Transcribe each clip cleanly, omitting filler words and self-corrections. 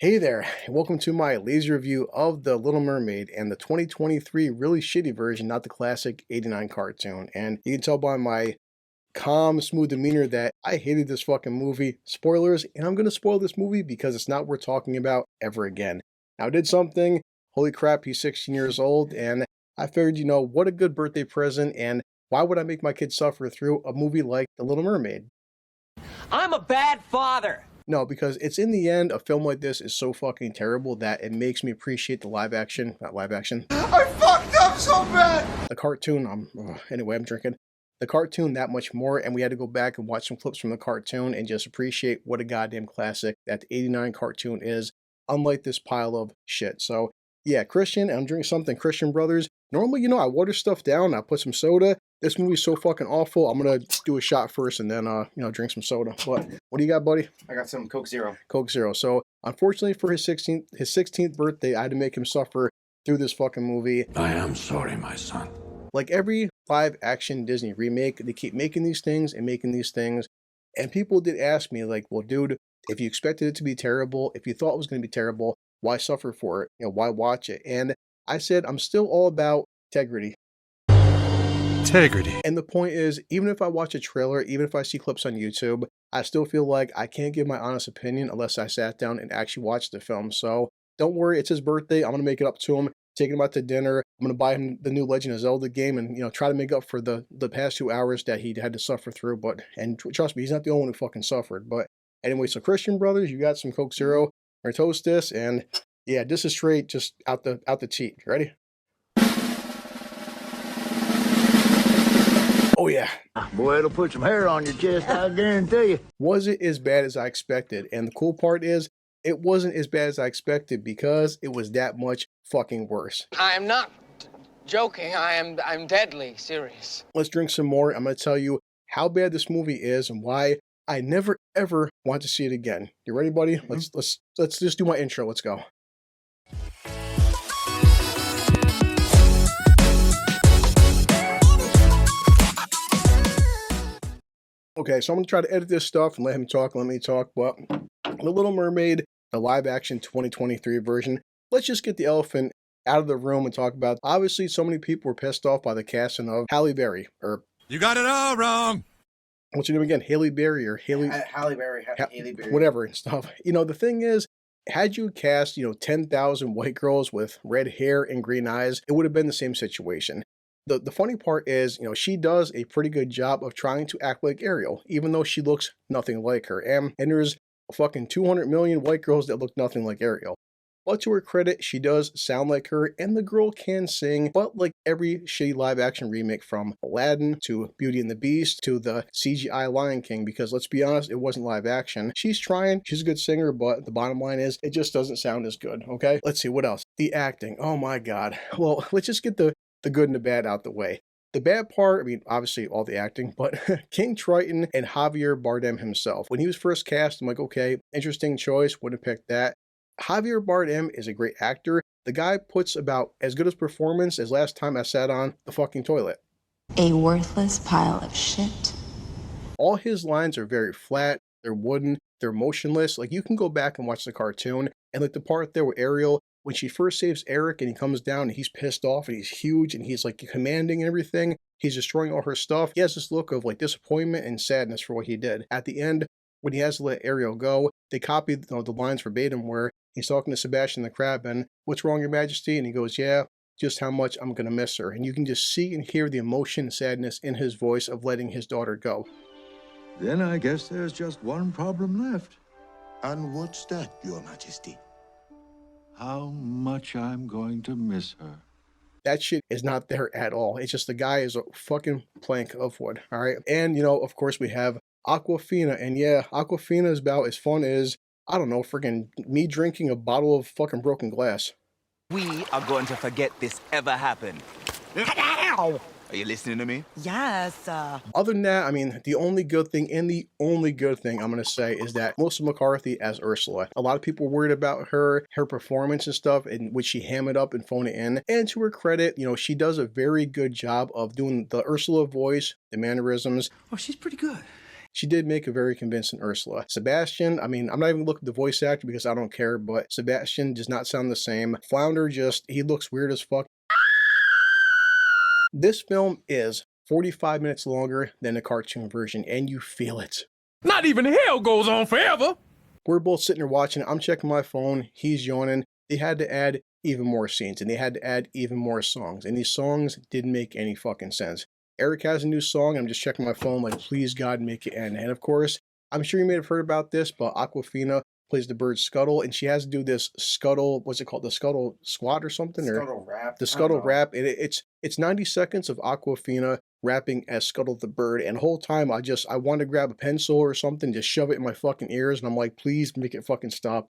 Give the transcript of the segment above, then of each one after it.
Hey there, and welcome to my lazy review of The Little Mermaid and the 2023 really shitty version, not the classic 89 cartoon. And you can tell by my calm, smooth demeanor that I hated this fucking movie. Spoilers, and I'm going to spoil this movie because it's not worth talking about ever again. Now, I did something, holy crap, he's 16 years old, and I figured, what a good birthday present, and why would I make my kids suffer through a movie like The Little Mermaid? I'm a bad father. No, because it's in the end, a film like this is so fucking terrible that it makes me appreciate the not live action. I fucked up so bad! The cartoon, anyway, I'm drinking. The cartoon that much more, and we had to go back and watch some clips from the cartoon and just appreciate what a goddamn classic that the 89 cartoon is, unlike this pile of shit. So, yeah, Christian, I'm drinking something Christian Brothers. Normally, I water stuff down, I put some soda. This movie's so fucking awful, I'm gonna do a shot first and then, drink some soda. What do you got, buddy? I got some Coke Zero. Coke Zero. So, unfortunately for his 16th birthday, I had to make him suffer through this fucking movie. I am sorry, my son. Like every live action Disney remake, they keep making these things and making these things. And people did ask me, like, well, dude, if you expected it to be terrible, if you thought it was going to be terrible, why suffer for it? Why watch it? And I said, I'm still all about integrity. Integrity. And the point is, even if I watch a trailer, even if I see clips on YouTube, I still feel like I can't give my honest opinion unless I sat down and actually watched the film. So don't worry, it's his birthday. I'm going to make it up to him, taking him out to dinner. I'm going to buy him the new Legend of Zelda game and, try to make up for the past 2 hours that he had to suffer through. And trust me, he's not the only one who fucking suffered. But anyway, so Christian Brothers, you got some Coke Zero. Or toast this, and yeah, this is straight just out the cheat. You ready? Oh yeah. Boy, it'll put some hair on your chest, I guarantee you. Was it as bad as I expected? And the cool part is, it wasn't as bad as I expected because it was that much fucking worse. I'm not joking. I'm deadly serious. Let's drink some more. I'm going to tell you how bad this movie is and why I never ever want to see it again. You ready, buddy? Mm-hmm. Let's just do my intro. Let's go. Okay, so I'm going to try to edit this stuff and let him talk, let me talk, but The Little Mermaid, the live-action 2023 version, let's just get the elephant out of the room and talk about, obviously, so many people were pissed off by the casting of Halle Berry, or... You got it all wrong. What's your name again? Haley Berry, or Haley... Halle Berry. Haley Berry. Whatever and stuff. The thing is, had you cast, 10,000 white girls with red hair and green eyes, it would have been the same situation. The funny part is, she does a pretty good job of trying to act like Ariel, even though she looks nothing like her. And there's fucking 200 million white girls that look nothing like Ariel. But to her credit, she does sound like her, and the girl can sing, but like every shitty live-action remake from Aladdin to Beauty and the Beast to the CGI Lion King, because let's be honest, it wasn't live action. She's trying, she's a good singer, but the bottom line is, it just doesn't sound as good, okay? Let's see, what else? The acting, oh my god. Well, let's just get the good and the bad out the way. The bad part, obviously all the acting, but King Triton and Javier Bardem himself. When he was first cast, I'm like, okay, interesting choice, wouldn't have picked that. Javier Bardem is a great actor. The guy puts about as good a performance as last time I sat on the fucking toilet. A worthless pile of shit. All his lines are very flat, they're wooden, they're motionless. Like, you can go back and watch the cartoon, and like the part there with Ariel, when she first saves Eric and he comes down and he's pissed off and he's huge and he's like commanding and everything, he's destroying all her stuff. He has this look of like disappointment and sadness for what he did. At the end, when he has to let Ariel go, they copied the lines verbatim where he's talking to Sebastian the Crab and, "What's wrong, Your Majesty?" And he goes, "Yeah, just how much I'm going to miss her." And you can just see and hear the emotion and sadness in his voice of letting his daughter go. Then I guess there's just one problem left. And what's that, Your Majesty? How much I'm going to miss her. That shit is not there at all. It's just the guy is a fucking plank of wood, all right? And, of course, we have Aquafina. And yeah, Aquafina is about as fun as, I don't know, freaking me drinking a bottle of fucking broken glass. We are going to forget this ever happened. Are you listening to me? Yes. Other than that, the only good thing, and the only good thing I'm going to say is that Melissa McCarthy as Ursula. A lot of people were worried about her performance and stuff, in which she ham it up and phone it in. And to her credit, she does a very good job of doing the Ursula voice, the mannerisms. Oh, she's pretty good. she did make a very convincing Ursula. Sebastian, I mean, I'm not even looking at the voice actor because I don't care, but Sebastian does not sound the same. Flounder he looks weird as fuck. This film is 45 minutes longer than the cartoon version, and you feel it. Not even hell goes on forever. We're both sitting there watching it. I'm checking my phone. He's yawning. They had to add even more scenes, and they had to add even more songs, and these songs didn't make any fucking sense. Eric has a new song. I'm just checking my phone like, please God, make it end. And of course, I'm sure you may have heard about this, but Aquafina plays the bird Scuttle, and she has to do this Scuttle, what's it called? The Scuttle Squat or something? Scuttle rap. The Scuttle rap. And it's 90 seconds of Aquafina rapping as Scuttle the bird, and the whole time I want to grab a pencil or something, just shove it in my fucking ears, and I'm like, please make it fucking stop.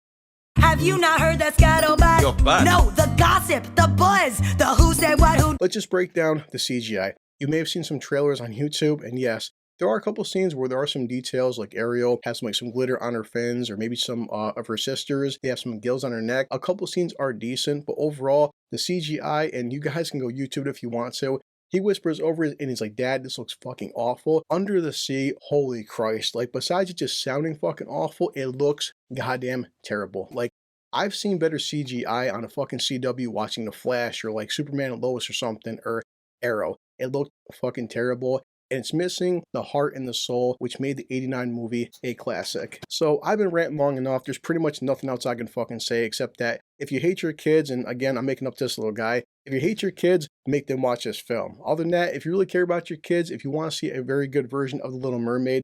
Have you not heard that scuttlebutt? You're bad. No, the gossip, the buzz, the who said what, who. Let's just break down the CGI. You may have seen some trailers on YouTube, and yes, there are a couple scenes where there are some details, like Ariel has some glitter on her fins, or maybe some of her sisters, they have some gills on her neck. A couple scenes are decent, but overall, the CGI, and you guys can go YouTube it if you want to, he whispers over it and he's like, Dad, this looks fucking awful. Under the sea, holy Christ. Like, besides it just sounding fucking awful, it looks goddamn terrible. Like, I've seen better CGI on a fucking CW watching The Flash or like Superman and Lois or something, or Arrow. It looked fucking terrible. And it's missing the heart and the soul, which made the '89 movie a classic. So I've been ranting long enough. There's pretty much nothing else I can fucking say except that if you hate your kids, and again, I'm making up this little guy, if you hate your kids, make them watch this film. Other than that, if you really care about your kids, if you want to see a very good version of The Little Mermaid,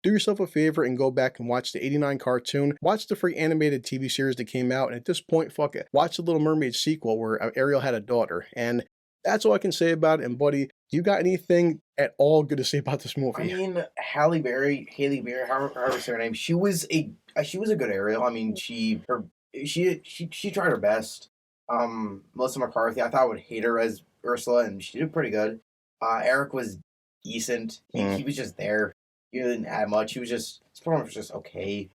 do yourself a favor and go back and watch the '89 cartoon. Watch the free animated TV series that came out, and at this point, fuck it. Watch the Little Mermaid sequel where Ariel had a daughter, and that's all I can say about it. And buddy, you got anything at all good to say about this movie? I mean, Halle Berry, however say her name, she was a good Ariel. I mean, she tried her best. Melissa McCarthy, I thought I would hate her as Ursula, and she did pretty good. Eric was decent. He was just there. He didn't add much. His performance was just okay.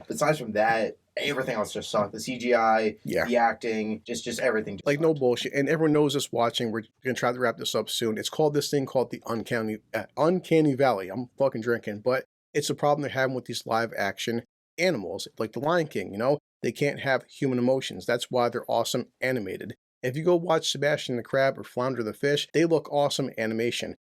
Besides from that, everything else just sucked. The CGI, the acting, just everything. Just like, sucked. no bullshit. And everyone knows this watching. We're gonna try to wrap this up soon. It's called the Uncanny Valley. I'm fucking drinking, but it's a problem they're having with these live action animals, like the Lion King. You know, they can't have human emotions. That's why they're awesome animated. If you go watch Sebastian the Crab or Flounder the Fish, they look awesome animation.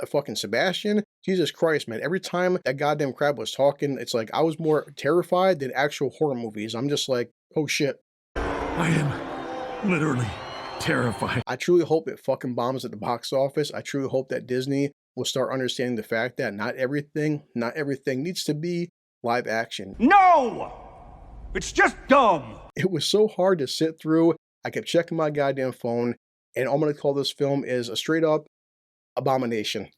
Fucking Sebastian, Jesus Christ, man. Every time that goddamn crab was talking, it's like I was more terrified than actual horror movies. I'm just like, oh shit. I am literally terrified. I truly hope it fucking bombs at the box office. I truly hope that Disney will start understanding the fact that not everything needs to be live action. No! It's just dumb. It was so hard to sit through. I kept checking my goddamn phone, and all I'm going to call this film is a straight up abomination.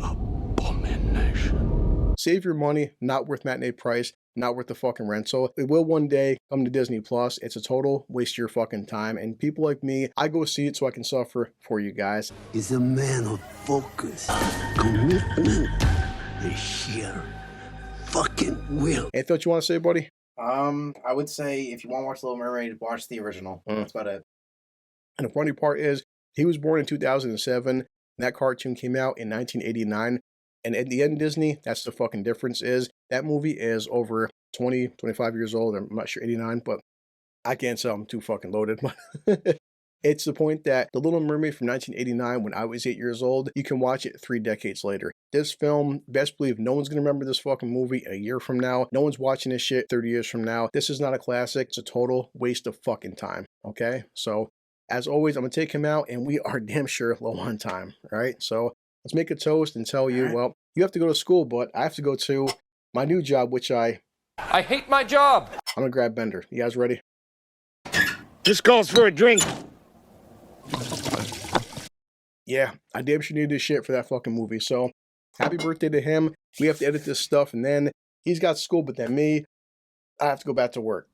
Abomination. Save your money, not worth matinee price, not worth the fucking rental. It will one day come to Disney Plus. It's a total waste of your fucking time. And people like me, I go see it so I can suffer for you guys. Is a man of focus, commitment, and sheer fucking will. Anything else you want to say, buddy? I would say if you want to watch Little Mermaid, watch the original. That's about it. And the funny part is, he was born in 2007. That cartoon came out in 1989. And at the end, Disney, that's the fucking difference is that movie is over 20, 25 years old. I'm not sure 89, but I can't say I'm too fucking loaded. It's the point that The Little Mermaid from 1989, when I was 8 years old, you can watch it 3 decades later. This film, best believe no one's going to remember this fucking movie a year from now. No one's watching this shit 30 years from now. This is not a classic. It's a total waste of fucking time. Okay? So, as always, I'm going to take him out, and we are damn sure low on time. All right? So, let's make a toast and tell you, well, you have to go to school, but I have to go to my new job, which I hate my job. I'm going to grab Bender. You guys ready? This calls for a drink. Yeah, I damn sure need this shit for that fucking movie. So, happy birthday to him. We have to edit this stuff, and then he's got school, but then me, I have to go back to work.